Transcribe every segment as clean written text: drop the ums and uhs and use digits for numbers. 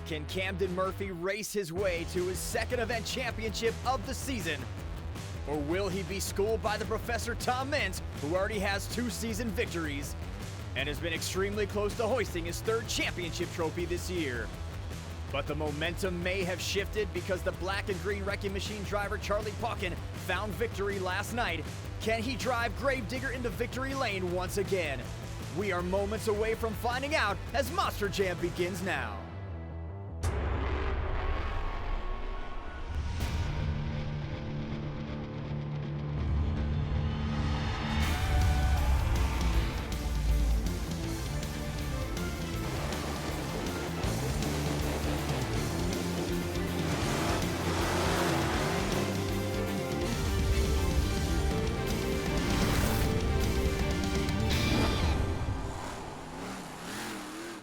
Can Camden Murphy race his way to his second event championship of the season? Or will he be schooled by the Professor Tom Meents, who already has 2 season victories and has been extremely close to hoisting his 3rd championship trophy this year? But the momentum may have shifted because the black and green wrecking machine driver Charlie Pawkin found victory last night. Can he drive Gravedigger into victory lane once again? We are moments away from finding out as Monster Jam begins now.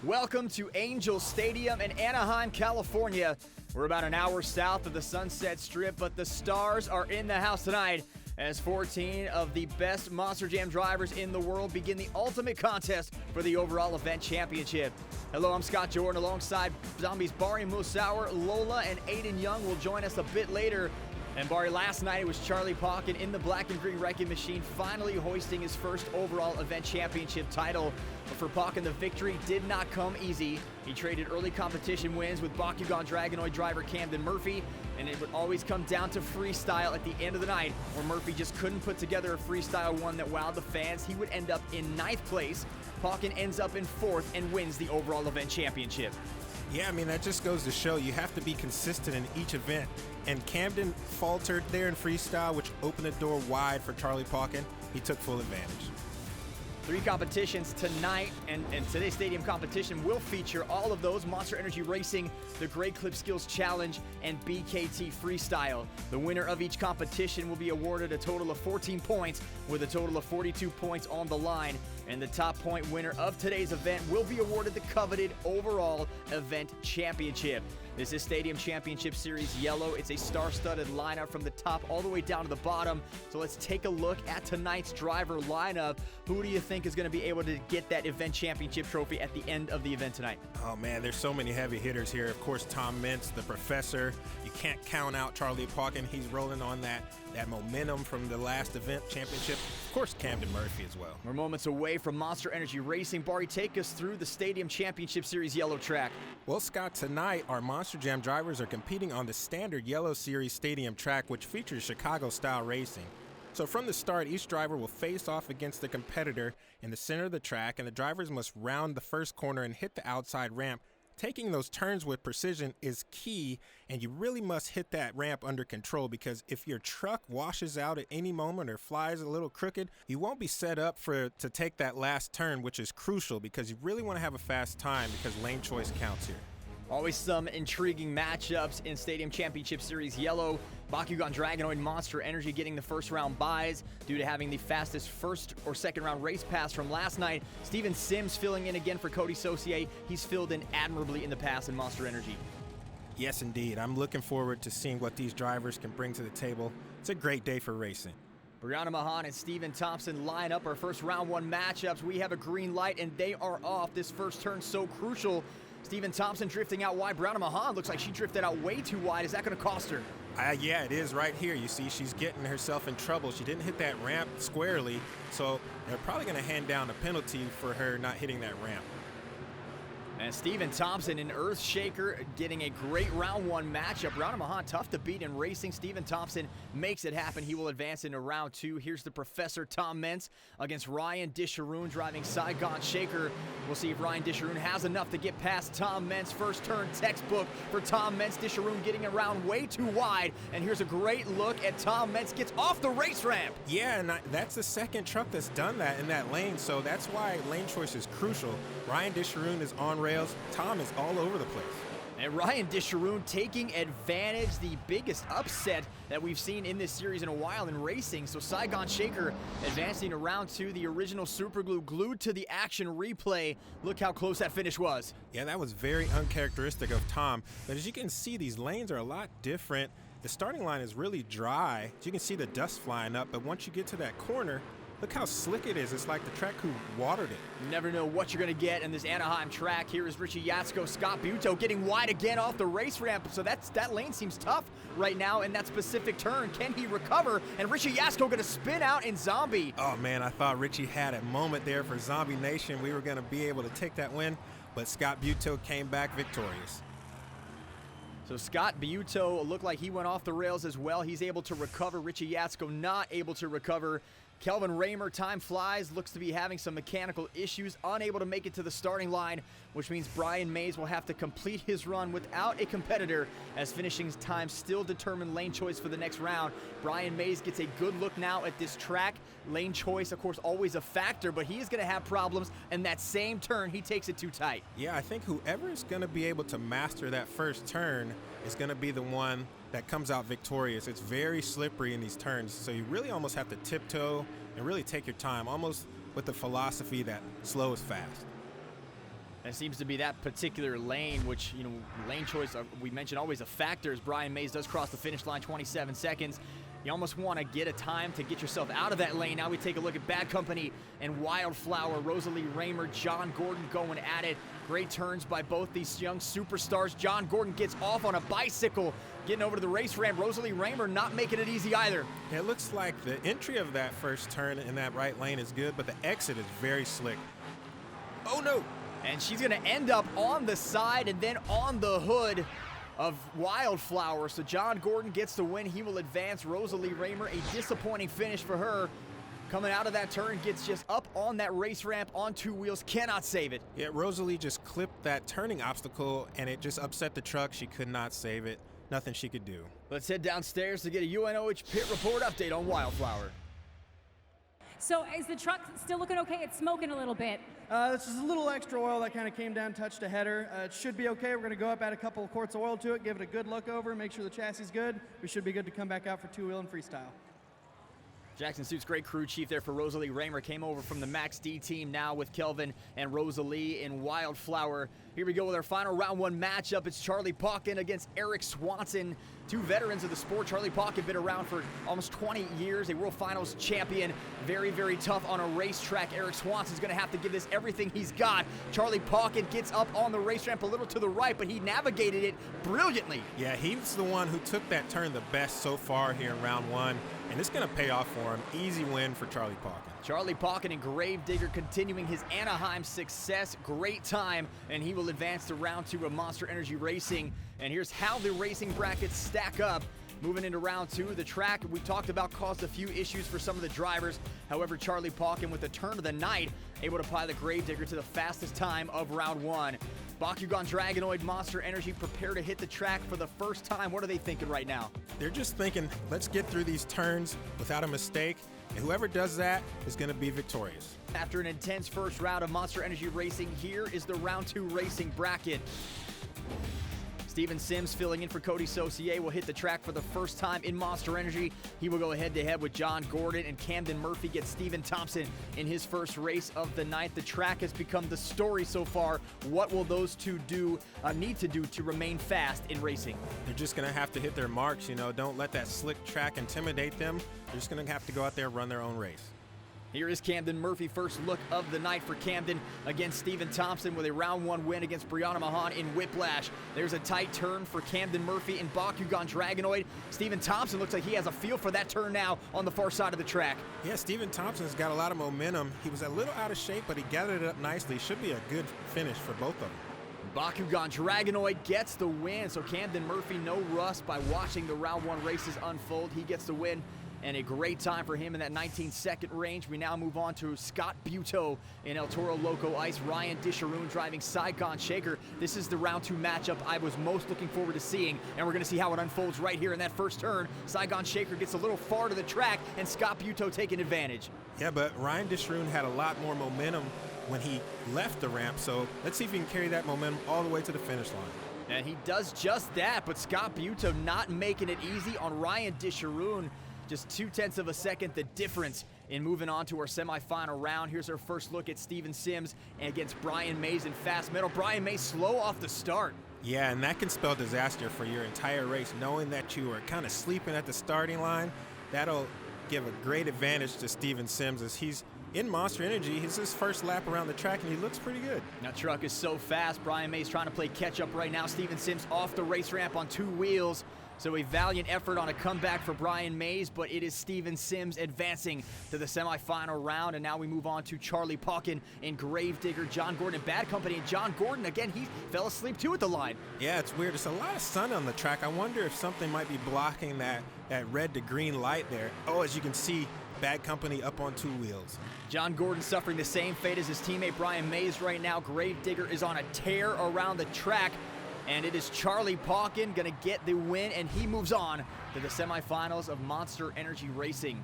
Welcome to Angel Stadium in Anaheim, California. We're about an hour south of the Sunset Strip, but the stars are in the house tonight as 14 of the best Monster Jam drivers in the world begin the ultimate contest for the overall event championship. Hello, I'm Scott Jordan alongside Zombies Barry Musauer, Lola, and Aiden Young will join us a bit later. And Barry, last night it was Charlie Pawkin in the black and green wrecking machine finally hoisting his first overall event championship title. But for Pawkin, the victory did not come easy. He traded early competition wins with Bakugan Dragonoid driver Camden Murphy, and it would always come down to freestyle at the end of the night, where Murphy just couldn't put together a freestyle one that wowed the fans. He would end up in 9th place. Pawkin ends up in 4th and wins the overall event championship. Yeah, I mean, that just goes to show you have to be consistent in each event. And Camden faltered there in freestyle, which opened the door wide for Charlie Pawkin. He took full advantage. 3 competitions tonight, and today's stadium competition will feature all of those: Monster Energy Racing, the Great Clip Skills Challenge, and BKT Freestyle. The winner of each competition will be awarded a total of 14 points, with a total of 42 points on the line. And the top point winner of today's event will be awarded the coveted overall event championship. This is Stadium Championship Series Yellow. It's a star-studded lineup from the top all the way down to the bottom. So let's take a look at tonight's driver lineup. Who do you think is going to be able to get that event championship trophy at the end of the event tonight? Oh man, there's so many heavy hitters here. Of course, Tom Meents, the Professor. You can't count out Charlie Pawkin. He's rolling on that momentum from the last event championship. Of course, Camden Murphy as well. We're moments away from Monster Energy Racing. Barry, take us through the Stadium Championship Series Yellow track. Well, Scott, tonight our Monster Jam drivers are competing on the standard Yellow Series Stadium track, which features Chicago-style racing. So from the start, each driver will face off against the competitor in the center of the track, and the drivers must round the first corner and hit the outside ramp. Taking those turns with precision is key, and you really must hit that ramp under control, because if your truck washes out at any moment or flies a little crooked, you won't be set up to take that last turn, which is crucial because you really want to have a fast time because lane choice counts here. Always some intriguing matchups in Stadium Championship Series Yellow. Bakugan Dragonoid Monster Energy getting the first round buys due to having the fastest first or second round race pass from last night. Steven Sims filling in again for Cody Saucier. He's filled in admirably in the past in Monster Energy. Yes, indeed. I'm looking forward to seeing what these drivers can bring to the table. It's a great day for racing. Brianna Mahan and Steven Thompson line up our first round 1 matchups. We have a green light and they are off. This first turn so crucial. Steven Thompson drifting out wide. Brianna Mahan looks like she drifted out way too wide. Is that going to cost her? Yeah, it is right here. You see, she's getting herself in trouble. She didn't hit that ramp squarely, so they're probably going to hand down a penalty for her not hitting that ramp. And Steven Thompson and Earthshaker getting a great round 1 matchup. Brianna Mahan tough to beat in racing. Steven Thompson makes it happen. He will advance into round 2. Here's the Professor Tom Meents against Ryan Disharoon driving Saigon Shaker. We'll see if Ryan Disharoon has enough to get past Tom Meents. First turn textbook for Tom Meents. Disharoon getting around way too wide. And here's a great look at Tom Meents gets off the race ramp. Yeah, and that's the second truck that's done that in that lane, so that's why lane choice is crucial. Ryan Disharoon is on rails. Tom is all over the place. And Ryan Disharoon taking advantage, the biggest upset that we've seen in this series in a while in racing. So Saigon Shaker advancing to round 2, the original superglue glued to the action replay. Look how close that finish was. Yeah, that was very uncharacteristic of Tom. But as you can see, these lanes are a lot different. The starting line is really dry. As you can see the dust flying up, but once you get to that corner, Look how slick it is. It's like the track crew watered it. You never know what you're going to get in this Anaheim track. Here is Richie Yatzko, Scott Buteau getting wide again off the race ramp. So that lane seems tough right now in that specific turn. Can he recover? And Richie Yatzko going to spin out in Zombie. Oh, man, I thought Richie had a moment there for Zombie Nation. We were going to be able to take that win, but Scott Buteau came back victorious. So Scott Buteau looked like he went off the rails as well. He's able to recover. Richie Yatzko not able to recover. Kelvin Raymer, time flies, looks to be having some mechanical issues, unable to make it to the starting line, which means Brian Mays will have to complete his run without a competitor, as finishing time still determine lane choice for the next round. Brian Mays gets a good look now at this track. Lane choice, of course, always a factor, but he is going to have problems, and that same turn, he takes it too tight. Yeah, I think whoever is going to be able to master that first turn is going to be the one that comes out victorious. It's very slippery in these turns, so you really almost have to tiptoe and really take your time, almost with the philosophy that slow is fast. It seems to be that particular lane, which, lane choice, we mentioned, always a factor, as Brian Mays does cross the finish line, 27 seconds. You almost want to get a time to get yourself out of that lane. Now we take a look at Bad Company and Wildflower. Rosalie Raymer, John Gordon going at it. Great turns by both these young superstars. John Gordon gets off on a bicycle, getting over to the race ramp. Rosalie Raymer not making it easy either. It looks like the entry of that first turn in that right lane is good, but the exit is very slick. Oh no! And she's going to end up on the side and then on the hood of Wildflower. So John Gordon gets the win. He will advance. Rosalie Raymer, a disappointing finish for her. Coming out of that turn, gets just up on that race ramp on two wheels, cannot save it. Yeah, Rosalie just clipped that turning obstacle, and it just upset the truck. She could not save it. Nothing she could do. Let's head downstairs to get a UNOH pit report update on Wildflower. So is the truck still looking okay? It's smoking a little bit. This is a little extra oil that kind of came down, touched a header. It should be okay. We're going to go up, add a couple of quarts of oil to it, give it a good look over, make sure the chassis is good. We should be good to come back out for two-wheel and freestyle. Jackson Suits, great crew chief there for Rosalie Raymer. Came over from the Max D team now with Kelvin and Rosalie in Wildflower. Here we go with our final round one matchup. It's Charlie Pawkin against Eric Swanson. Two veterans of the sport. Charlie Pawkin been around for almost 20 years, a World Finals champion. Very, very tough on a racetrack. Eric Swanson's going to have to give this everything he's got. Charlie Pawkin gets up on the race ramp a little to the right, but he navigated it brilliantly. Yeah, he's the one who took that turn the best so far here in round one, and it's going to pay off for him. Easy win for Charlie Pawkin. Charlie Pawkin and Gravedigger continuing his Anaheim success. Great time, and he will advance to round two of Monster Energy Racing. And here's how the racing brackets stack up. Moving into round two, the track we talked about caused a few issues for some of the drivers. However, Charlie Pawkin, with the turn of the night, able to apply the Gravedigger to the fastest time of round one. Bakugan Dragonoid, Monster Energy prepare to hit the track for the first time. What are they thinking right now? They're just thinking, let's get through these turns without a mistake, and whoever does that is going to be victorious. After an intense first round of Monster Energy Racing, here is the round two racing bracket. Steven Sims filling in for Cody Saucier will hit the track for the first time in Monster Energy. He will go head-to-head with John Gordon, and Camden Murphy gets Stephen Thompson in his first race of the night. The track has become the story so far. What will those two need to do to remain fast in racing? They're just going to have to hit their marks, Don't let that slick track intimidate them. They're just going to have to go out there and run their own race. Here is Camden Murphy, first look of the night for Camden against Stephen Thompson with a round one win against Brianna Mahan in Whiplash. There's a tight turn for Camden Murphy in Bakugan Dragonoid. Stephen Thompson looks like he has a feel for that turn now on the far side of the track. Yeah, Stephen Thompson's got a lot of momentum. He was a little out of shape, but he gathered it up nicely. Should be a good finish for both of them. Bakugan Dragonoid gets the win, so Camden Murphy no rust by watching the round one races unfold. He gets the win. And a great time for him in that 19-second range. We now move on to Scott Buteau in El Toro Loco Ice. Ryan Disharoon driving Saigon Shaker. This is the round two matchup I was most looking forward to seeing, and we're going to see how it unfolds right here in that first turn. Saigon Shaker gets a little far to the track, and Scott Buteau taking advantage. Yeah, but Ryan Disharoon had a lot more momentum when he left the ramp, so let's see if he can carry that momentum all the way to the finish line. And he does just that, but Scott Buteau not making it easy on Ryan Disharoon. Just 0.2 of a second, the difference in moving on to our semifinal round. Here's our first look at Steven Sims against Brian Mays in fast metal. Brian Mays slow off the start. Yeah, and that can spell disaster for your entire race, knowing that you are kind of sleeping at the starting line. That'll give a great advantage to Steven Sims as he's in Monster Energy. It's his first lap around the track, and he looks pretty good. That truck is so fast. Brian May's trying to play catch-up right now. Steven Sims off the race ramp on 2 wheels. So a valiant effort on a comeback for Brian Mays, but it is Steven Sims advancing to the semifinal round. And now we move on to Charlie Pawkin and Gravedigger, John Gordon in bad company. And John Gordon, again, he fell asleep too at the line. Yeah, it's weird. There's a lot of sun on the track. I wonder if something might be blocking that red to green light there. Oh, as you can see, bad company up on 2 wheels. John Gordon suffering the same fate as his teammate Brian Mays right now. Gravedigger is on a tear around the track. And it is Charlie Pawkin going to get the win, and he moves on to the semifinals of Monster Energy Racing.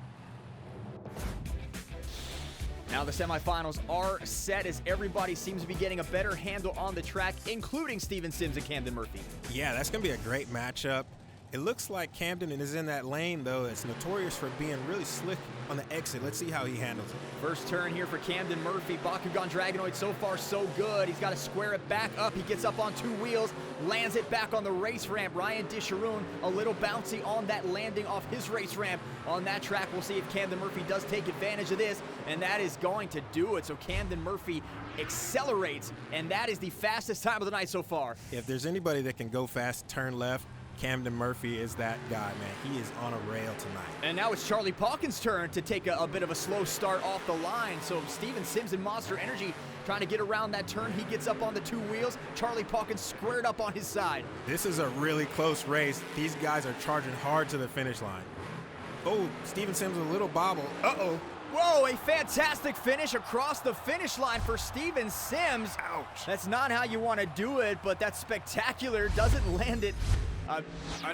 Now the semifinals are set as everybody seems to be getting a better handle on the track, including Steven Sims and Camden Murphy. Yeah, that's going to be a great matchup. It looks like Camden is in that lane, though. It's notorious for being really slick on the exit. Let's see how he handles it. First turn here for Camden Murphy. Bakugan Dragonoid so far so good. He's got to square it back up. He gets up on 2 wheels, lands it back on the race ramp. Ryan Disharoon a little bouncy on that landing off his race ramp on that track. We'll see if Camden Murphy does take advantage of this, and that is going to do it. So Camden Murphy accelerates, and that is the fastest time of the night so far. If there's anybody that can go fast, turn left, Camden Murphy is that guy, man. He is on a rail tonight. And now it's Charlie Pawkin's turn to take a bit of a slow start off the line. So Steven Sims and Monster Energy trying to get around that turn. He gets up on the 2 wheels. Charlie Pawkin squared up on his side. This is a really close race. These guys are charging hard to the finish line. Oh, Steven Sims a little bobble. Uh-oh. Whoa, a fantastic finish across the finish line for Steven Sims. Ouch. That's not how you want to do it, but that's spectacular. Doesn't land it.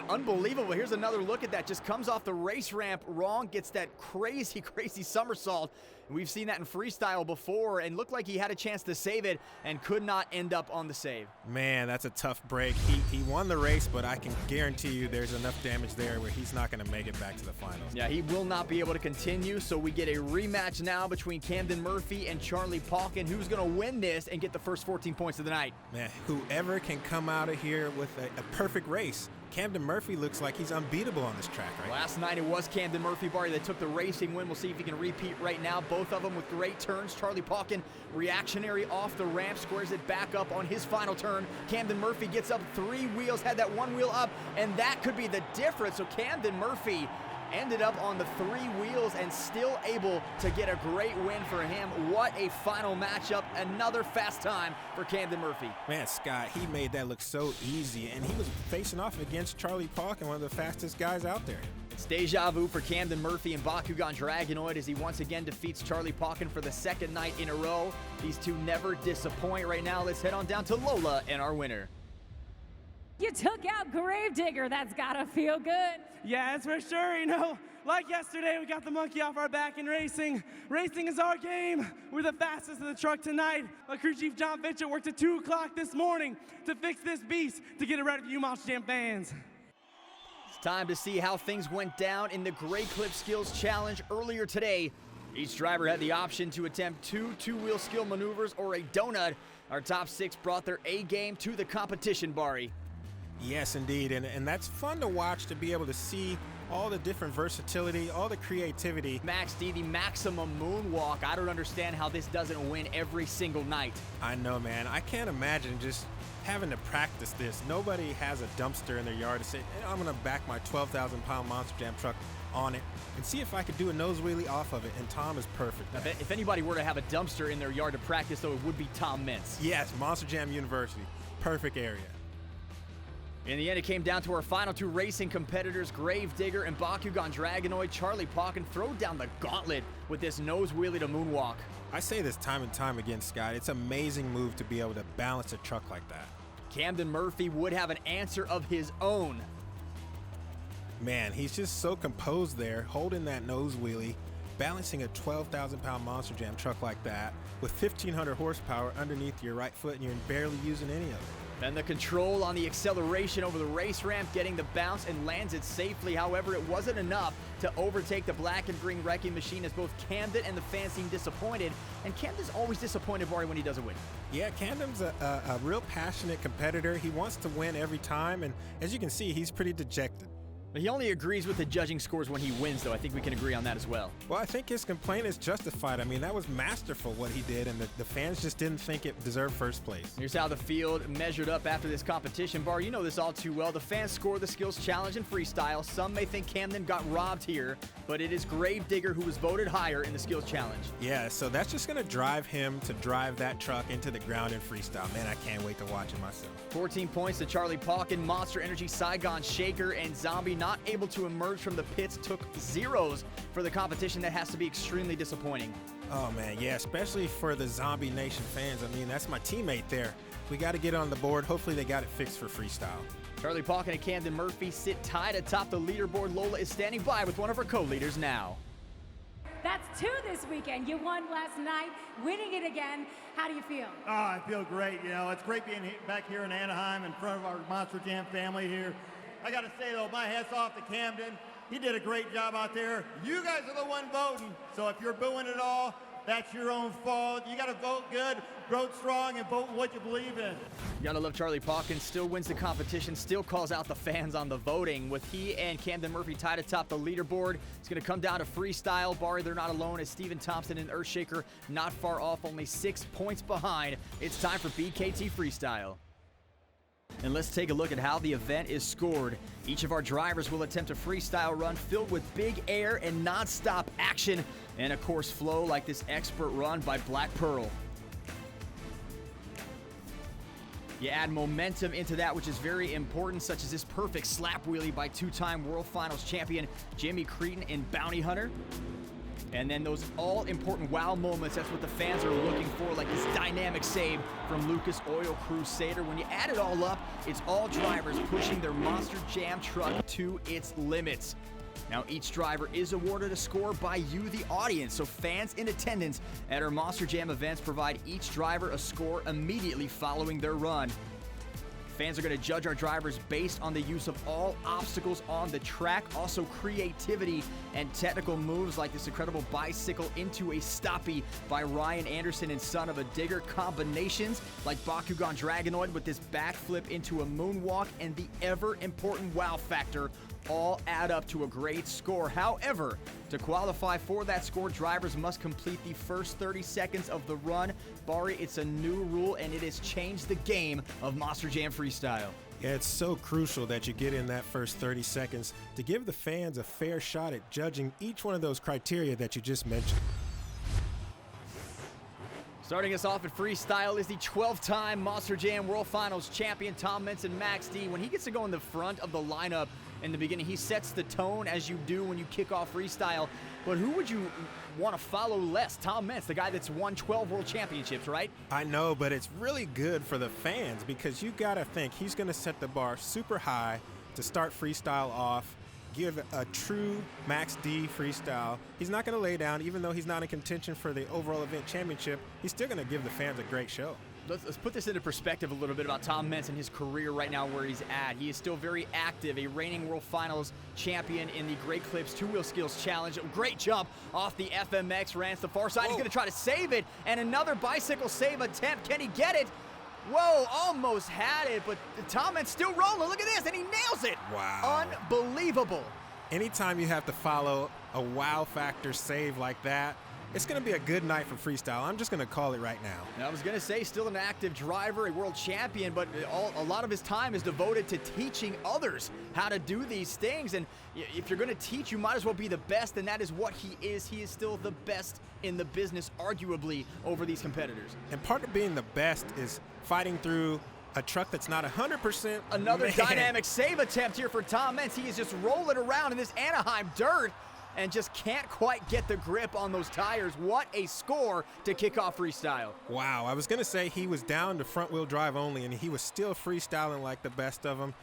Unbelievable. Here's another look at that. Just comes off the race ramp wrong, gets that crazy, crazy somersault. We've seen that in freestyle before, and looked like he had a chance to save it and could not end up on the save. Man, that's a tough break. He won the race, but I can guarantee you there's enough damage there where he's not going to make it back to the finals. Yeah, he will not be able to continue, so we get a rematch now between Camden Murphy and Charlie Pawkin. Who's going to win this and get the first 14 points of the night? Man, whoever can come out of here with a perfect race. Camden Murphy looks like he's unbeatable on this track, right? Last night it was Camden Murphy, Barry, that took the racing win. We'll see if he can repeat right now. Both of them with great turns. Charlie Pawkin, reactionary off the ramp, squares it back up on his final turn. Camden Murphy gets up 3 wheels, had that 1 wheel up, and that could be the difference. So Camden Murphy ended up on the 3 wheels and still able to get a great win for him. What a final matchup. Another fast time for Camden Murphy. Man, Scott, he made that look so easy, and he was facing off against Charlie Pawkin, one of the fastest guys out there. It's deja vu for Camden Murphy and Bakugan Dragonoid as he once again defeats Charlie Pawkin for the 2nd night in a row. These two never disappoint. Right now, let's head on down to Lola and our winner. You took out Gravedigger. That's gotta feel good. Yeah, that's for sure. You know, like yesterday, we got the monkey off our back in racing. Racing is our game. We're the fastest in the truck tonight. My crew chief, John Fitchett, worked at 2 o'clock this morning to fix this beast to get it ready for you Monster Jam fans. It's time to see how things went down in the Gray Clip Skills Challenge earlier today. Each driver had the option to attempt 2 two-wheel skill maneuvers or a donut. Our top 6 brought their A game to the competition, Bari. Yes, indeed, and that's fun to watch, to be able to see all the different versatility, all the creativity. Max D, the maximum moonwalk. I don't understand how this doesn't win every single night. I know, man. I can't imagine just having to practice this. Nobody has a dumpster in their yard to say, I'm going to back my 12,000-pound Monster Jam truck on it and see if I could do a nose wheelie off of it, and Tom is perfect. If anybody were to have a dumpster in their yard to practice, though, it would be Tom Mintz. Yes, Monster Jam University. Perfect area. In the end, it came down to our final 2 racing competitors, Gravedigger and Bakugan Dragonoid. Charlie Pawkin throw down the gauntlet with this nose wheelie to moonwalk. I say this time and time again, Scott. It's an amazing move to be able to balance a truck like that. Camden Murphy would have an answer of his own. Man, he's just so composed there, holding that nose wheelie, balancing a 12,000-pound Monster Jam truck like that with 1,500 horsepower underneath your right foot, and you're barely using any of it. And the control on the acceleration over the race ramp, getting the bounce and lands it safely. However, it wasn't enough to overtake the black and green wrecking machine, as both Camden and the fans seem disappointed. And Camden's always disappointed, Barry, when he doesn't win. Yeah, Camden's a real passionate competitor. He wants to win every time, and as you can see, he's pretty dejected. But he only agrees with the judging scores when he wins, though. I think we can agree on that as well. Well, I think his complaint is justified. I mean, that was masterful what he did, and the fans just didn't think it deserved first place. Here's how the field measured up after this competition. Bar, you know this all too well. The fans scored the skills challenge and freestyle. Some may think Camden got robbed here, but it is Gravedigger who was voted higher in the skills challenge. Yeah, so that's just going to drive him to drive that truck into the ground in freestyle. Man, I can't wait to watch it myself. 14 points to Charlie Pawkin, Monster Energy, Saigon Shaker, and Zombie not able to emerge from the pits, took zeros for the competition. That has to be extremely disappointing. Oh man, yeah, especially for the Zombie Nation fans. I mean, that's my teammate there. We got to get on the board. Hopefully they got it fixed for freestyle. Charlie Pawkin and Camden Murphy sit tied atop the leaderboard. Lola is standing by with one of her co-leaders now. That's 2 this weekend. You won last night, winning it again. How do you feel? Oh, I feel great. You know, it's great being back here in Anaheim in front of our Monster Jam family here. I got to say, though, my hat's off to Camden. He did a great job out there. You guys are the one voting, so if you're booing it all, that's your own fault. You got to vote good, vote strong, and vote what you believe in. You gotta love Charlie Pawkin. Still wins the competition, still calls out the fans on the voting. With he and Camden Murphy tied atop the leaderboard, it's gonna come down to freestyle. Barry, they're not alone as Steven Thompson and Earthshaker not far off, only 6 points behind. It's time for BKT Freestyle. And let's take a look at how the event is scored. Each of our drivers will attempt a freestyle run filled with big air and non-stop action, and of course flow like this expert run by Black Pearl. You add momentum into that, which is very important, such as this perfect slap wheelie by 2-time World Finals champion Jimmy Cretin in Bounty Hunter. And then those all-important wow moments, that's what the fans are looking for, like this dynamic save from Lucas Oil Crusader. When you add it all up, it's all drivers pushing their Monster Jam truck to its limits. Now, each driver is awarded a score by you, the audience, so fans in attendance at our Monster Jam events provide each driver a score immediately following their run. Fans are going to judge our drivers based on the use of all obstacles on the track, also creativity and technical moves like this incredible bicycle into a stoppie by Ryan Anderson and Son of a Digger, combinations like Bakugan Dragonoid with this backflip into a moonwalk, and the ever-important wow factor all add up to a great score. However, to qualify for that score, drivers must complete the first 30 seconds of the run. Bari, it's a new rule, and it has changed the game of Monster Jam Freestyle. Yeah, it's so crucial that you get in that first 30 seconds to give the fans a fair shot at judging each one of those criteria that you just mentioned. Starting us off at freestyle is the 12-time Monster Jam World Finals champion, Tom Menson Max D. When he gets to go in the front of the lineup in the beginning, he sets the tone as you do when you kick off freestyle. But who would you want to follow less? Tom Mentz, the guy that's won 12 world championships, right? I know, but it's really good for the fans because you got to think he's going to set the bar super high to start freestyle off. Give a true Max D freestyle. He's not going to lay down, even though he's not in contention for the overall event championship. He's still going to give the fans a great show. Let's put this into perspective a little bit about Tom Mentz and his career right now, where he's at. He is still very active, a reigning World Finals champion in the Great Clips two-wheel skills challenge. Great jump off the FMX, ran to the far side. Whoa. He's going to try to save it, and another bicycle save attempt. Can he get it? Whoa, almost had it, but Tom Mentz still rolling. Look at this, and he nails it. Wow. Unbelievable. Anytime you have to follow a wow factor save like that, it's going to be a good night for freestyle. I'm just going to call it right now. And I was going to say, still an active driver, a world champion, but a lot of his time is devoted to teaching others how to do these things. And if you're going to teach, you might as well be the best, and that is what he is. He is still the best in the business, arguably, over these competitors. And part of being the best is fighting through a truck that's not 100%. Another dynamic save attempt here for Tom Mentz. He is just rolling around in this Anaheim dirt and just can't quite get the grip on those tires. What a score to kick off freestyle. Wow, I was going to say he was down to front-wheel drive only, and he was still freestyling like the best of them.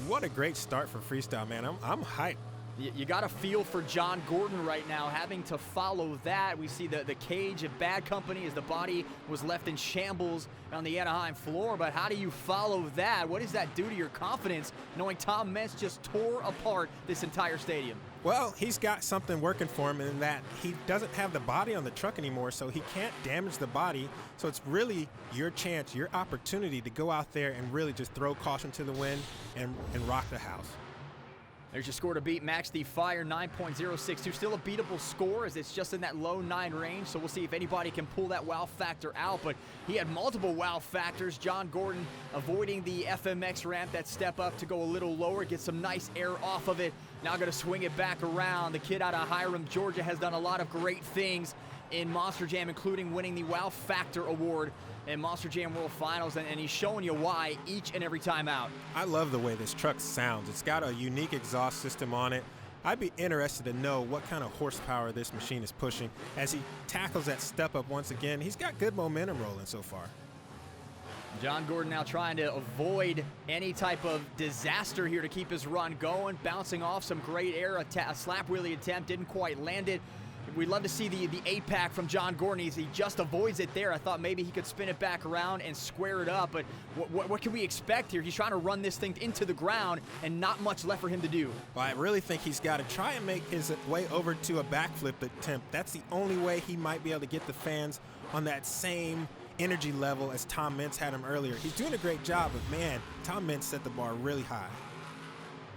What a great start for freestyle, man. I'm hyped. You got to feel for John Gordon right now, having to follow that. We see the cage of Bad Company as the body was left in shambles on the Anaheim floor. But how do you follow that? What does that do to your confidence, knowing Tom Mentz just tore apart this entire stadium? Well, he's got something working for him in that he doesn't have the body on the truck anymore, so he can't damage the body. So it's really your chance, your opportunity to go out there and really just throw caution to the wind and rock the house. There's your score to beat Max the Fire, 9.062. Still a beatable score as it's just in that low 9 range, so we'll see if anybody can pull that wow factor out. But he had multiple wow factors. John Gordon avoiding the FMX ramp, that step up to go a little lower, get some nice air off of it. Now going to swing it back around. The kid out of Hiram, Georgia, has done a lot of great things in Monster Jam, including winning the Wow Factor Award in Monster Jam World Finals, and he's showing you why each and every time out. I love the way this truck sounds. It's got a unique exhaust system on it. I'd be interested to know what kind of horsepower this machine is pushing as he tackles that step up once again. He's got good momentum rolling so far. John Gordon now trying to avoid any type of disaster here to keep his run going, bouncing off some great air. A slap wheelie attempt, didn't quite land it. We'd love to see the 8-pack from John Gordon. He just avoids it there. I thought maybe he could spin it back around and square it up, but what can we expect here? He's trying to run this thing into the ground and not much left for him to do. Well, I really think he's got to try and make his way over to a backflip attempt. That's the only way he might be able to get the fans on that same energy level as Tom Mintz had him earlier. He's doing a great job, but man, Tom Mintz set the bar really high.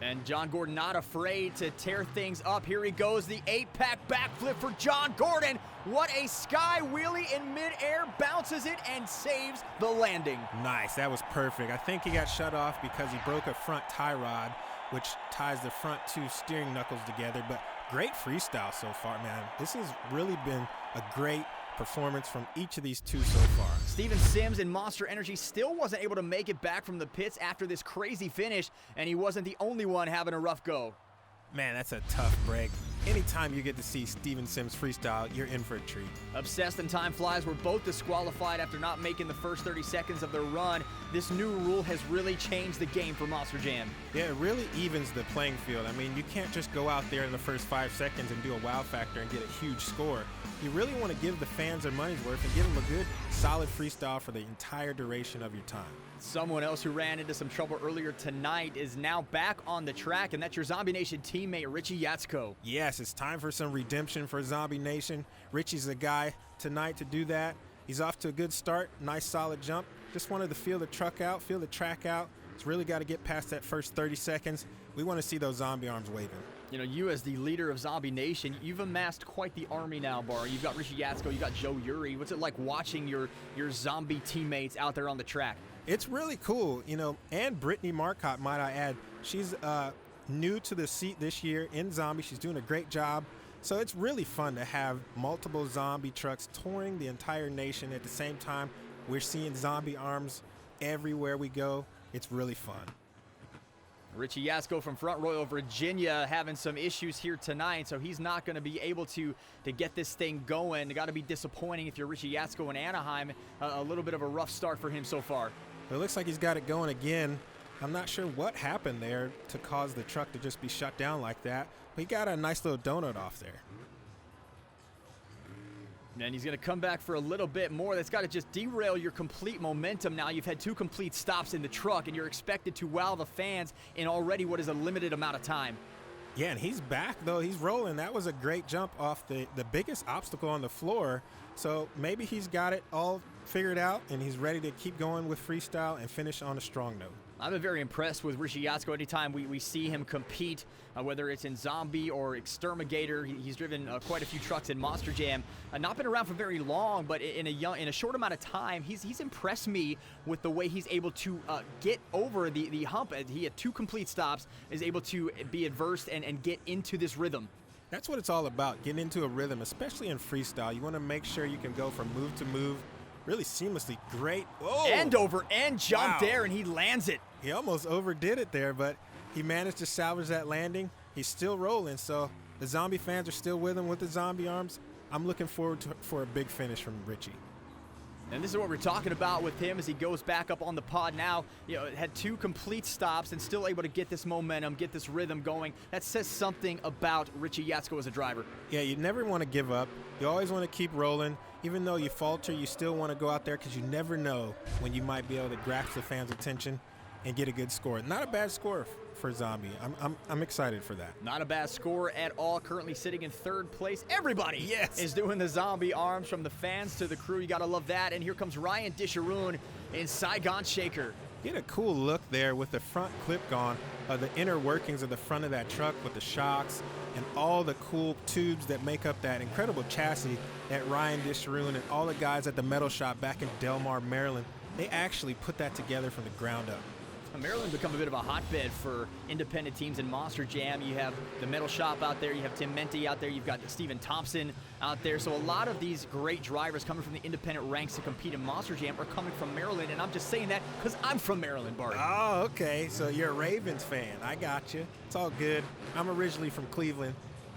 And John Gordon not afraid to tear things up. Here he goes, the 8-pack backflip for John Gordon. What a sky wheelie in midair, bounces it and saves the landing. Nice, that was perfect. I think he got shut off because he broke a front tie rod, which ties the front 2 steering knuckles together. But great freestyle so far, man. This has really been a great performance from each of these 2 so far. Steven Sims in Monster Energy still wasn't able to make it back from the pits after this crazy finish, and he wasn't the only one having a rough go. Man, that's a tough break. Anytime you get to see Steven Sims freestyle, you're in for a treat. Obsessed and Time Flies were both disqualified after not making the first 30 seconds of their run. This new rule has really changed the game for Monster Jam. Yeah, it really evens the playing field. I mean, you can't just go out there in the first 5 seconds and do a wow factor and get a huge score. You really want to give the fans their money's worth and give them a good, solid freestyle for the entire duration of your time. Someone else who ran into some trouble earlier tonight is now back on the track, and that's your Zombie Nation teammate, Richie Yatzko. Yes, it's time for some redemption for Zombie Nation. Richie's the guy tonight to do that. He's off to a good start, nice solid jump. Just wanted to feel the truck out, feel the track out. It's really got to get past that first 30 seconds. We want to see those zombie arms waving. You know, you as the leader of Zombie Nation, you've amassed quite the army now, Bar. You've got Richie Yatzko, you've got Joe Uri. What's it like watching your zombie teammates out there on the track? It's really cool, you know, and Brittany Marcotte, might I add. She's new to the seat this year in Zombie. She's doing a great job. So it's really fun to have multiple zombie trucks touring the entire nation at the same time. We're seeing zombie arms everywhere we go. It's really fun. Richie Yatzko from Front Royal, Virginia, having some issues here tonight, so he's not going to be able to get this thing going. Got to be disappointing if you're Richie Yatzko in Anaheim. A little bit of a rough start for him so far. It looks like he's got it going again. I'm not sure what happened there to cause the truck to just be shut down like that. But he got a nice little donut off there. And he's going to come back for a little bit more. That's got to just derail your complete momentum now. You've had 2 complete stops in the truck, and you're expected to wow the fans in already what is a limited amount of time. Yeah, and he's back, though. He's rolling. That was a great jump off the biggest obstacle on the floor. So maybe he's got it all figured out, and he's ready to keep going with freestyle and finish on a strong note. I've been very impressed with Richie Yatzko. Anytime we see him compete, whether it's in Zombie or Exterminator, he's driven quite a few trucks in Monster Jam. Not been around for very long, but in a short amount of time, he's impressed me with the way he's able to get over the hump. He had 2 complete stops, is able to be adverse and get into this rhythm. That's what it's all about, getting into a rhythm, especially in freestyle. You want to make sure you can go from move to move really seamlessly. Great. Whoa. End over end jump there, and he lands it. He almost overdid it there, but he managed to salvage that landing. He's still rolling, so the zombie fans are still with him with the zombie arms. I'm looking forward for a big finish from Richie. And this is what we're talking about with him as he goes back up on the pod now. You know, had 2 complete stops and still able to get this momentum, get this rhythm going. That says something about Richie Yatzko as a driver. Yeah, you never want to give up. You always want to keep rolling. Even though you falter, you still want to go out there because you never know when you might be able to grasp the fans' attention and get a good score. Not a bad score for Zombie. I'm excited for that. Not a bad score at all. Currently sitting in 3rd place. Everybody is doing the zombie arms, from the fans to the crew. You got to love that. And here comes Ryan Disharoon in Saigon Shaker. Get a cool look there with the front clip gone, the inner workings of the front of that truck with the shocks and all the cool tubes that make up that incredible chassis that Ryan Disharoon and all the guys at the metal shop back in Delmar, Maryland, they actually put that together from the ground up. Maryland become a bit of a hotbed for independent teams in Monster Jam. You have the metal shop out there, you have Tim Menti out there, you've got Stephen Thompson out there. So a lot of these great drivers coming from the independent ranks to compete in Monster Jam are coming from Maryland, and I'm just saying that because I'm from Maryland, Bart. Oh, okay. So you're a Ravens fan. I got you. It's all good. I'm originally from Cleveland,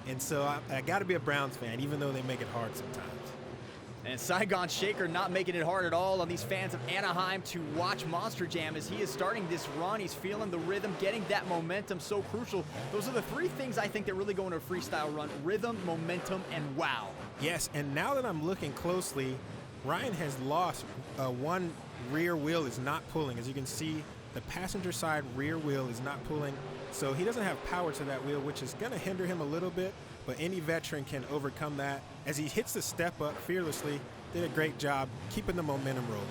and so I got to be a Browns fan, even though they make it hard sometimes. And Saigon Shaker not making it hard at all on these fans of Anaheim to watch Monster Jam as he is starting this run. He's feeling the rhythm, getting that momentum, so crucial. Those are the three things I think that really go into a freestyle run: rhythm, momentum, and wow. Yes, and now that I'm looking closely, Ryan has lost one rear wheel is not pulling. As you can see, the passenger side rear wheel is not pulling, so he doesn't have power to that wheel, which is going to hinder him a little bit. But any veteran can overcome that. As he hits the step up fearlessly, did a great job keeping the momentum rolling.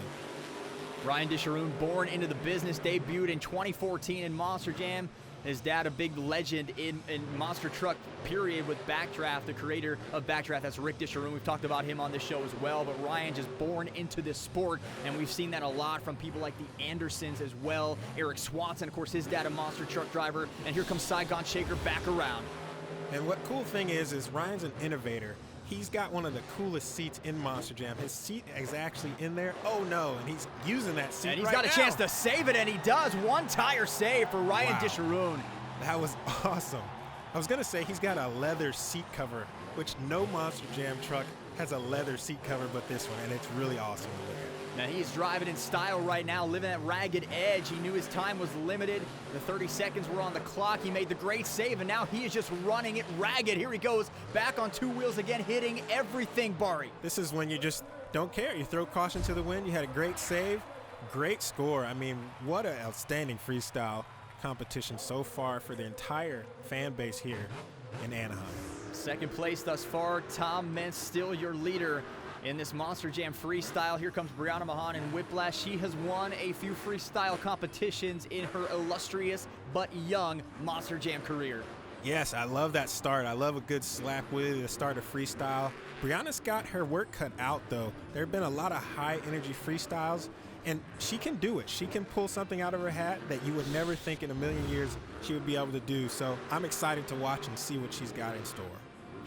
Ryan Disharoon, born into the business, debuted in 2014 in Monster Jam. His dad, a big legend in monster truck period with Backdraft, the creator of Backdraft. That's Rick Disharoon. We've talked about him on this show as well. But Ryan just born into this sport, and we've seen that a lot from people like the Andersons as well. Eric Swanson, of course, his dad, a monster truck driver. And here comes Saigon Shaker back around. And what cool thing is Ryan's an innovator. He's got one of the coolest seats in Monster Jam. His seat is actually in there. Oh no, and he's using that seat And he's right got a now. chance to save it, and he does. One tire save for Ryan Wow. Disharoon. That was awesome. I was gonna say he's got a leather seat cover, which no Monster Jam truck has a leather seat cover but this one, and it's really awesome to look at. Now he's driving in style right now, living that ragged edge. He knew his time was limited. The 30 seconds were on the clock. He made the great save, and now he is just running it ragged. Here he goes, back on two wheels again, hitting everything, Bari. This is when you just don't care. You throw caution to the wind. You had a great save, great score. I mean, what an outstanding freestyle competition so far for the entire fan base here in Anaheim. Second place thus far, Tom Mentz, still your leader in this Monster Jam freestyle. Here comes Brianna Mahan in Whiplash. She has won a few freestyle competitions in her illustrious but young Monster Jam career. Yes, I love that start. I love a good slap wheel to start a freestyle. Brianna's got her work cut out, though. There have been a lot of high-energy freestyles, and she can do it. She can pull something out of her hat that you would never think in a million years she would be able to do. So I'm excited to watch and see what she's got in store.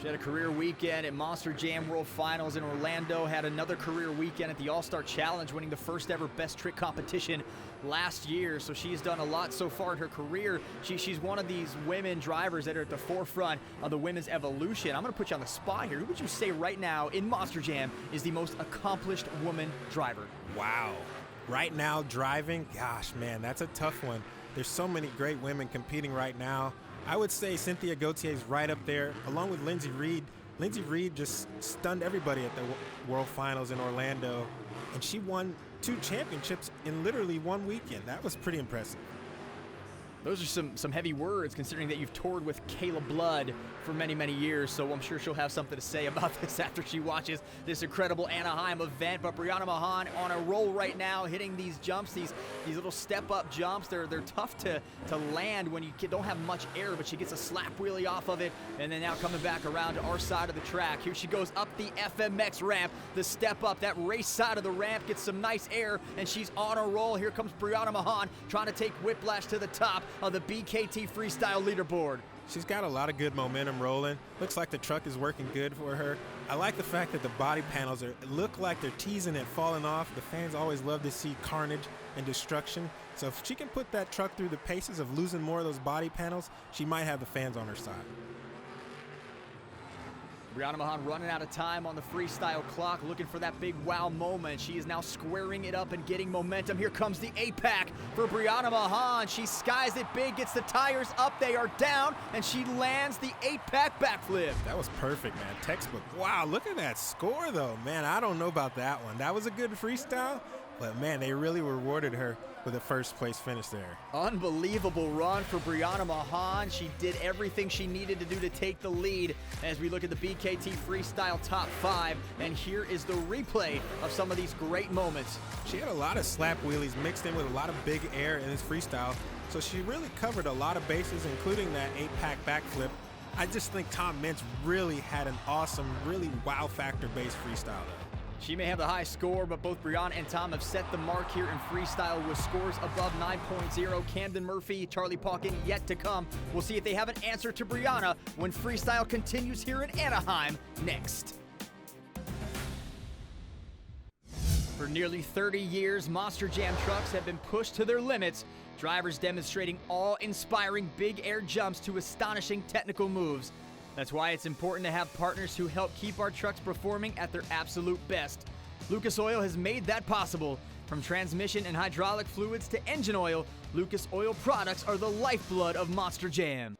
She had a career weekend at Monster Jam World Finals in Orlando, had another career weekend at the All-Star Challenge, winning the first ever Best Trick competition last year. So she's done a lot so far in her career. She's one of these women drivers that are at the forefront of the women's evolution. I'm going to put you on the spot here. Who would you say right now in Monster Jam is the most accomplished woman driver? Wow. Right now, driving, gosh, man, that's a tough one. There's so many great women competing right now. I would say Cynthia Gautier's right up there, along with Lindsey Reed. Lindsey Reed just stunned everybody at the World Finals in Orlando, and she won 2 championships in literally one weekend. That was pretty impressive. Those are some heavy words, considering that you've toured with Kayla Blood for many, many years, so I'm sure she'll have something to say about this after she watches this incredible Anaheim event. But Brianna Mahan on a roll right now, hitting these jumps, these little step-up jumps. They're tough to land when you don't have much air, but she gets a slap wheelie off of it, and then now coming back around to our side of the track. Here she goes up the FMX ramp, the step-up, that race side of the ramp, gets some nice air, and she's on a roll. Here comes Brianna Mahan trying to take Whiplash to the top of the BKT Freestyle leaderboard. She's got a lot of good momentum rolling. Looks like the truck is working good for her. I like the fact that the body panels look like they're teasing and falling off. The fans always love to see carnage and destruction. So if she can put that truck through the paces of losing more of those body panels, she might have the fans on her side. Brianna Mahan running out of time on the freestyle clock, looking for that big wow moment. She is now squaring it up and getting momentum. Here comes the 8-pack for Brianna Mahan. She skies it big, gets the tires up, they are down, and she lands the 8-pack backflip. That was perfect, man. Textbook. Wow, look at that score, though. Man, I don't know about that one. That was a good freestyle, But man, they really rewarded her with a first place finish there. Unbelievable run for Brianna Mahan. She did everything she needed to do to take the lead as we look at the BKT Freestyle Top 5. And here is the replay of some of these great moments. She had a lot of slap wheelies mixed in with a lot of big air in this freestyle. So she really covered a lot of bases, including that 8-pack backflip. I just think Tom Mintz really had an awesome, really wow factor-based freestyle though. She may have the high score, but both Brianna and Tom have set the mark here in freestyle with scores above 9.0. Camden Murphy, Charlie Pawkin yet to come. We'll see if they have an answer to Brianna when freestyle continues here in Anaheim next. For nearly 30 years, Monster Jam trucks have been pushed to their limits, drivers demonstrating awe-inspiring big air jumps to astonishing technical moves. That's why it's important to have partners who help keep our trucks performing at their absolute best. Lucas Oil has made that possible. From transmission and hydraulic fluids to engine oil, Lucas Oil products are the lifeblood of Monster Jam.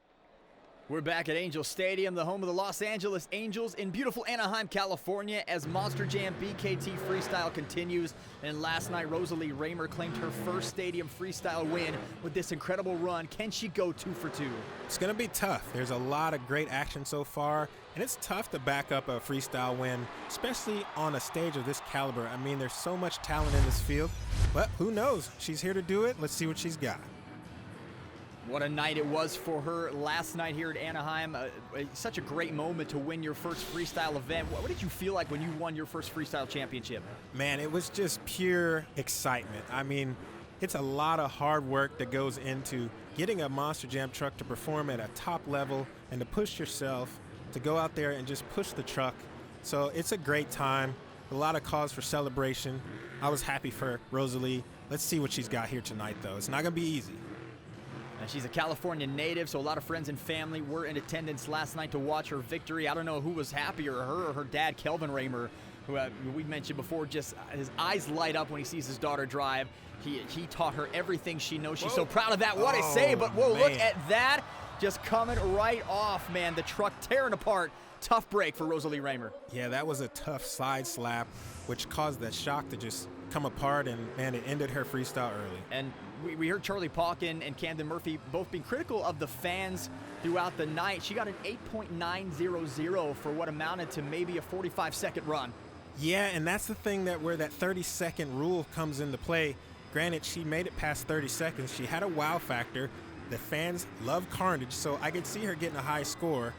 We're back at Angel Stadium, the home of the Los Angeles Angels in beautiful Anaheim, California, as Monster Jam BKT Freestyle continues. And last night, Rosalie Raymer claimed her first stadium freestyle win with this incredible run. Can she go 2 for 2? It's going to be tough. There's a lot of great action so far, and it's tough to back up a freestyle win, especially on a stage of this caliber. I mean, there's so much talent in this field, but who knows? She's here to do it. Let's see what she's got. What a night it was for her last night here at Anaheim. Such a great moment to win your first freestyle event. What did you feel like when you won your first freestyle championship? Man, it was just pure excitement. I mean, it's a lot of hard work that goes into getting a Monster Jam truck to perform at a top level and to push yourself, to go out there and just push the truck. So it's a great time, a lot of cause for celebration. I was happy for Rosalie. Let's see what she's got here tonight, though. It's not going to be easy. She's a California native, so a lot of friends and family were in attendance last night to watch her victory. I don't know who was happier, her or her dad, Kelvin Raymer, who we mentioned before, just his eyes light up when he sees his daughter drive. He taught her everything she knows. She's so proud of that. What I say, but whoa, man. Look at that. Just coming right off, man. The truck tearing apart. Tough break for Rosalie Raymer. Yeah, that was a tough side slap, which caused that shock to just come apart, and man, it ended her freestyle early. And we heard Charlie Pawkin and Camden Murphy both being critical of the fans throughout the night. She got an 8.900 for what amounted to maybe a 45-second run. Yeah, and that's the thing where that 30-second rule comes into play. Granted, she made it past 30 seconds. She had a wow factor. The fans love carnage, so I could see her getting a high score.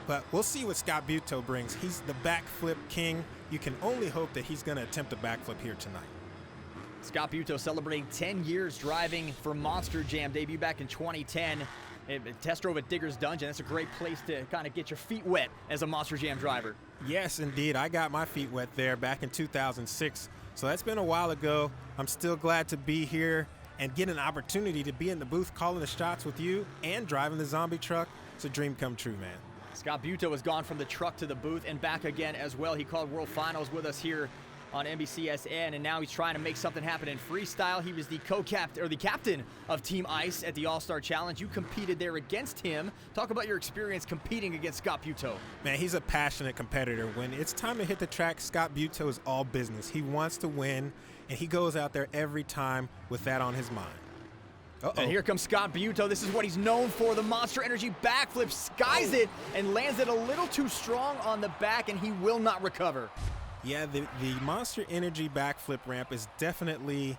But we'll see what Scott Buteau brings. He's the backflip king. You can only hope that he's going to attempt a backflip here tonight. Scott Buteau celebrating 10 years driving for Monster Jam, debut back in 2010. Test drove at Digger's Dungeon. That's a great place to kind of get your feet wet as a Monster Jam driver. Yes, indeed. I got my feet wet there back in 2006. So that's been a while ago. I'm still glad to be here and get an opportunity to be in the booth calling the shots with you and driving the zombie truck. It's a dream come true, man. Scott Buteau has gone from the truck to the booth and back again as well. He called World Finals with us here on NBCSN, and now he's trying to make something happen in freestyle. He was the captain of Team Ice at the All-Star Challenge. You competed there against him. Talk about your experience competing against Scott Buteau. Man, he's a passionate competitor. When it's time to hit the track, Scott Buteau is all business. He wants to win, and he goes out there every time with that on his mind. And here comes Scott Buteau. This is what he's known for. The Monster Energy backflip, skies it, and lands it a little too strong on the back, and he will not recover. Yeah, the Monster Energy backflip ramp is definitely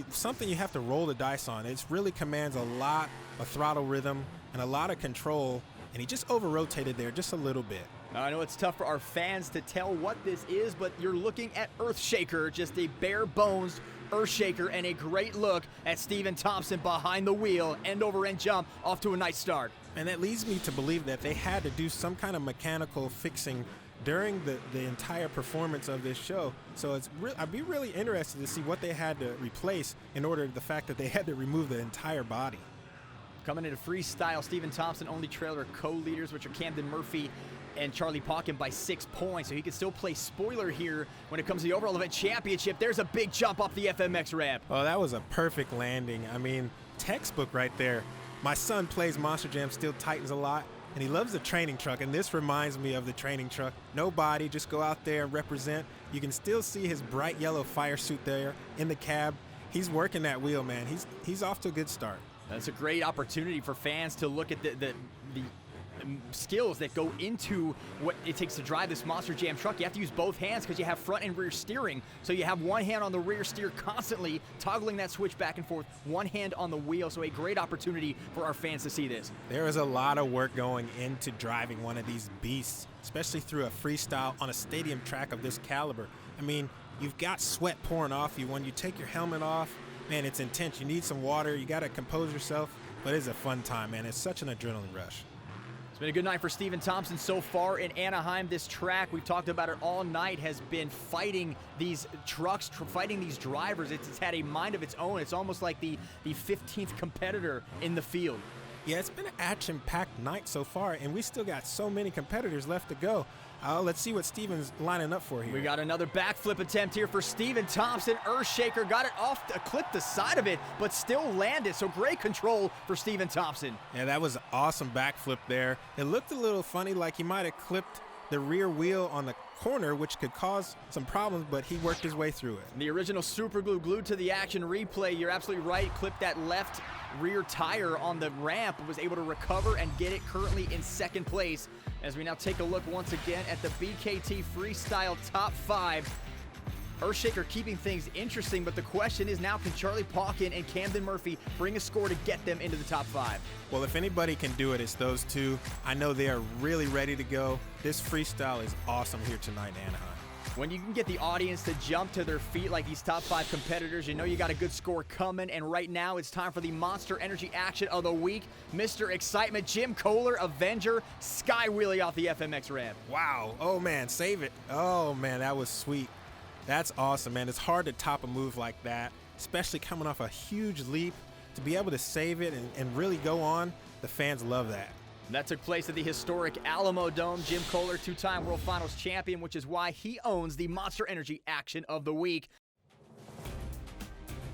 something you have to roll the dice on. It really commands a lot of throttle rhythm and a lot of control, and he just over-rotated there just a little bit. I know it's tough for our fans to tell what this is, but you're looking at Earthshaker, just a bare-bones Earthshaker, and a great look at Steven Thompson behind the wheel, end-over-end jump, off to a nice start. And that leads me to believe that they had to do some kind of mechanical fixing during the entire performance of this show. So I'd be really interested to see what they had to replace in order to the fact that they had to remove the entire body. Coming into freestyle, Steven Thompson only trailed our co-leaders, which are Camden Murphy and Charlie Pawkin, by 6 points. So he can still play spoiler here when it comes to the overall event championship. There's a big jump off the FMX ramp. Oh, that was a perfect landing. I mean, textbook right there. My son plays Monster Jam Steel Titans a lot, and he loves the training truck, and this reminds me of the training truck. No body, just go out there and represent. You can still see his bright yellow fire suit there in the cab. He's working that wheel, man. He's off to a good start. That's a great opportunity for fans to look at the skills that go into what it takes to drive this Monster Jam truck. You have to use both hands because you have front and rear steering. So you have one hand on the rear steer constantly toggling that switch back and forth, one hand on the wheel. So a great opportunity for our fans to see this. There is a lot of work going into driving one of these beasts, especially through a freestyle on a stadium track of this caliber. I mean, you've got sweat pouring off you. When you take your helmet off, man, it's intense. You need some water. You got to compose yourself. But it's a fun time, man. It's such an adrenaline rush. It's been a good night for Stephen Thompson so far in Anaheim. This track, we've talked about it all night, has been fighting these trucks, fighting these drivers. It's had a mind of its own. It's almost like the 15th competitor in the field. Yeah, it's been an action-packed night so far, and we still got so many competitors left to go. Let's see what Steven's lining up for here. We got another backflip attempt here for Stephen Thompson. Earthshaker got it off, clipped the side of it, but still landed. So great control for Stephen Thompson. Yeah, that was an awesome backflip there. It looked a little funny, like he might have clipped the rear wheel on the corner, which could cause some problems, but he worked his way through it. The original super glue glued to the action replay. You're absolutely right. Clipped that left rear tire on the ramp, was able to recover and get it currently in second place. As we now take a look once again at the BKT Freestyle Top 5. Earthshaker keeping things interesting, but the question is now, can Charlie Pawkin and Camden Murphy bring a score to get them into the top 5? Well, if anybody can do it, it's those two. I know they are really ready to go. This freestyle is awesome here tonight in Anaheim. When you can get the audience to jump to their feet like these top 5 competitors, you know you got a good score coming. And right now it's time for the Monster Energy action of the week. Mr. Excitement, Jim Kohler, Avenger, sky wheelie off the FMX ramp. Wow. Oh, man, save it. Oh, man, that was sweet. That's awesome, man. It's hard to top a move like that, especially coming off a huge leap. To be able to save it and really go on, the fans love that. That took place at the historic Alamo Dome. Jim Kohler, 2-time World Finals champion, which is why he owns the Monster Energy action of the week.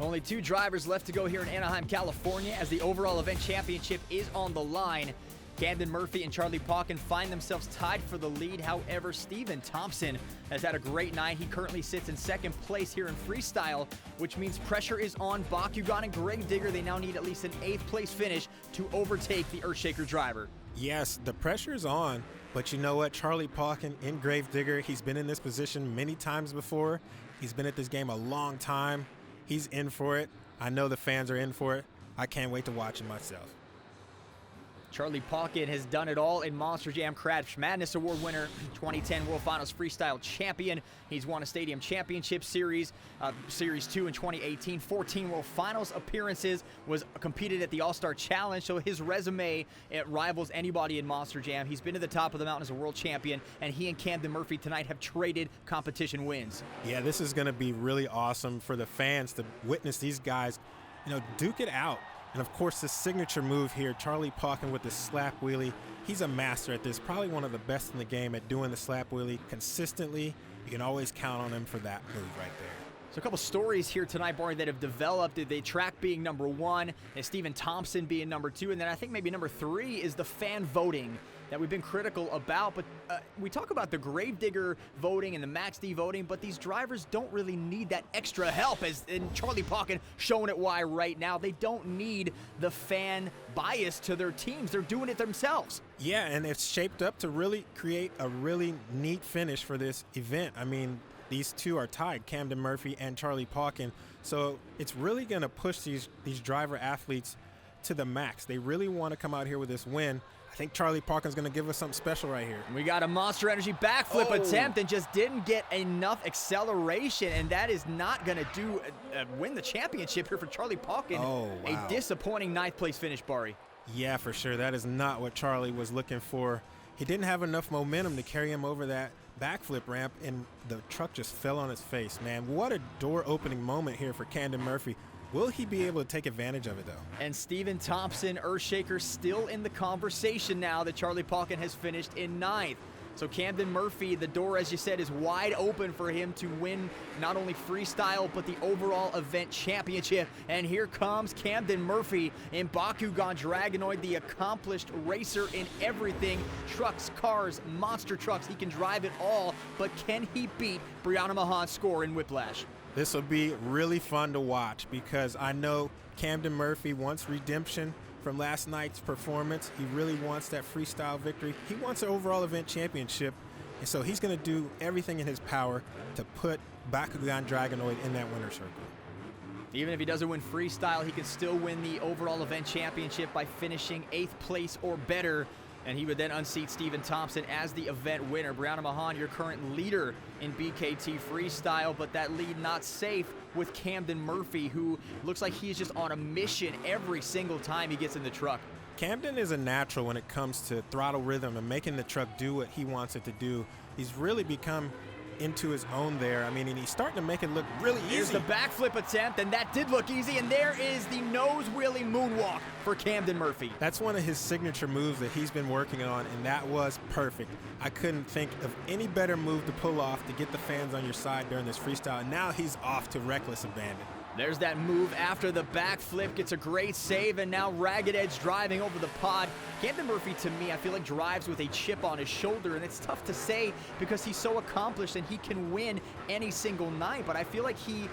Only 2 drivers left to go here in Anaheim, California, as the overall event championship is on the line. Camden Murphy and Charlie Pawkin find themselves tied for the lead. However, Stephen Thompson has had a great night. He currently sits in second place here in freestyle, which means pressure is on Bakugan and Greg Digger. They now need at least an 8th place finish to overtake the Earthshaker driver. Yes, the pressure's on, but you know what? Charlie Pawkin in Grave Digger, he's been in this position many times before. He's been at this game a long time. He's in for it. I know the fans are in for it. I can't wait to watch it myself. Charlie Pawkin has done it all in Monster Jam. Crash Madness Award winner, 2010 World Finals Freestyle champion. He's won a Stadium Championship Series, Series 2 in 2018, 14 World Finals appearances, was competed at the All-Star Challenge, so his resume, it rivals anybody in Monster Jam. He's been to the top of the mountain as a world champion, and he and Camden Murphy tonight have traded competition wins. Yeah, this is going to be really awesome for the fans to witness these guys, duke it out. And of course, the signature move here, Charlie Pawkin with the slap wheelie. He's a master at this, probably one of the best in the game at doing the slap wheelie consistently. You can always count on him for that move right there. So a couple stories here tonight, Barney, that have developed. The track being number 1, and Stephen Thompson being number 2, and then I think maybe number 3 is the fan voting that we've been critical about. But we talk about the Gravedigger voting and the Max D voting, but these drivers don't really need that extra help, and Charlie Pawkin showing it why right now. They don't need the fan bias to their teams. They're doing it themselves. Yeah, and it's shaped up to really create a really neat finish for this event. I mean, these two are tied, Camden Murphy and Charlie Pawkin. So it's really going to push these driver athletes to the max. They really want to come out here with this win. I think Charlie Pawkin's going to give us something special right here. We got a Monster Energy backflip attempt and just didn't get enough acceleration, and that is not going to win the championship here for Charlie Pawkin. Oh, wow. A disappointing 9th place finish, Bari. Yeah, for sure. That is not what Charlie was looking for. He didn't have enough momentum to carry him over that backflip ramp, and the truck just fell on his face. Man, what a door-opening moment here for Camden Murphy. Will he be able to take advantage of it, though? And Stephen Thompson, Earthshaker, still in the conversation now that Charlie Pawkin has finished in 9th. So Camden Murphy, the door, as you said, is wide open for him to win not only freestyle, but the overall event championship. And here comes Camden Murphy in Bakugan Dragonoid, the accomplished racer in everything. Trucks, cars, monster trucks, he can drive it all. But can he beat Brianna Mahan's score in Whiplash? This will be really fun to watch because I know Camden Murphy wants redemption from last night's performance. He really wants that freestyle victory. He wants an overall event championship, and so he's going to do everything in his power to put Bakugan Dragonoid in that winner's circle. Even if he doesn't win freestyle, he can still win the overall event championship by finishing 8th place or better, and he would then unseat Stephen Thompson as the event winner. Brianna Mahan, your current leader in BKT freestyle, but that lead not safe with Camden Murphy, who looks like he's just on a mission every single time he gets in the truck. Camden is a natural when it comes to throttle rhythm and making the truck do what he wants it to do. He's really become into his own there. I mean, and he's starting to make it look really easy. Here's the backflip attempt, and that did look easy, and there is the nose wheelie moonwalk for Camden Murphy. That's one of his signature moves that he's been working on, and that was perfect. I couldn't think of any better move to pull off to get the fans on your side during this freestyle, and now he's off to reckless abandon. There's that move after the backflip, gets a great save, and now Ragged Edge driving over the pod. Camden Murphy, to me, I feel like drives with a chip on his shoulder, and it's tough to say because he's so accomplished and he can win any single night, but I feel like he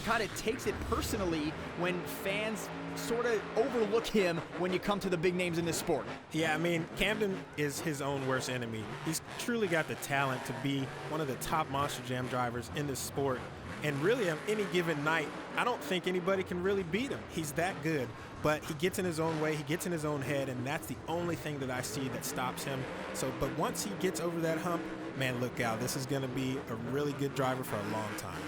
kind of takes it personally when fans sort of overlook him when you come to the big names in this sport. Yeah, I mean, Camden is his own worst enemy. He's truly got the talent to be one of the top Monster Jam drivers in this sport. And really, on any given night, I don't think anybody can really beat him. He's that good. But he gets in his own way, he gets in his own head, and that's the only thing that I see that stops him. So, but once he gets over that hump, man, look out. This is going to be a really good driver for a long time.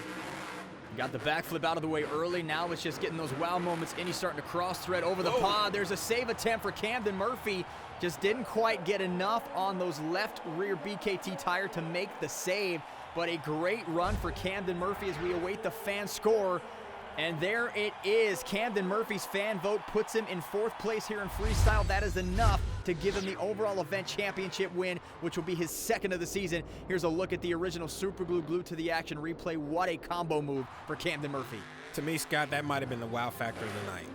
Got the backflip out of the way early. Now it's just getting those wow moments in. He's starting to cross-thread over the pod. There's a save attempt for Camden Murphy. Just didn't quite get enough on those left rear BKT tire to make the save. But a great run for Camden Murphy as we await the fan score. And there it is. Camden Murphy's fan vote puts him in 4th place here in freestyle. That is enough to give him the overall event championship win, which will be his 2nd of the season. Here's a look at the original Superglue glued to the action replay. What a combo move for Camden Murphy. To me, Scott, that might have been the wow factor of the night.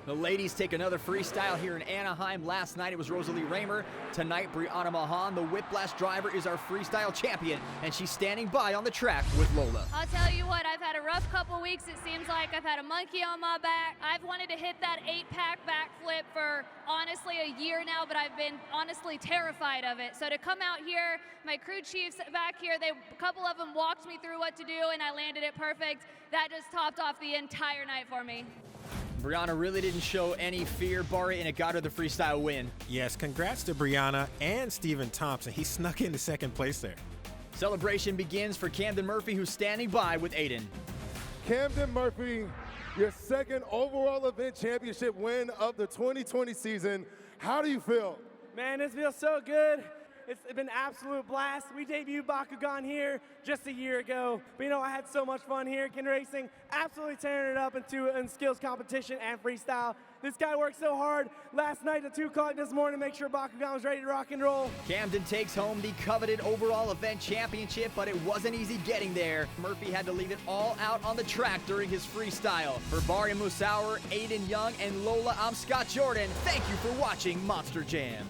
The ladies take another freestyle here in Anaheim. Last night it was Rosalie Raymer. Tonight, Brianna Mahan, the Whiplash driver, is our freestyle champion, and she's standing by on the track with Lola. I'll tell you what, I've had a rough couple weeks. It seems like I've had a monkey on my back. I've wanted to hit that 8-pack backflip for honestly a year now, but I've been honestly terrified of it. So to come out here, my crew chiefs back here, a couple of them walked me through what to do, and I landed it perfect. That just topped off the entire night for me. Brianna really didn't show any fear, Bari, and it got her the freestyle win. Yes, congrats to Brianna and Stephen Thompson. He snuck into 2nd place there. Celebration begins for Camden Murphy, who's standing by with Aiden. Camden Murphy, your 2nd overall event championship win of the 2020 season. How do you feel? Man, this feels so good. It's been an absolute blast. We debuted Bakugan here just a year ago. But you know, I had so much fun here at Kin Racing, absolutely tearing it up in skills competition and freestyle. This guy worked so hard last night at 2 o'clock this morning to make sure Bakugan was ready to rock and roll. Camden takes home the coveted overall event championship, but it wasn't easy getting there. Murphy had to leave it all out on the track during his freestyle. For Bari Musauer, Aiden Young, and Lola, I'm Scott Jordan. Thank you for watching Monster Jam.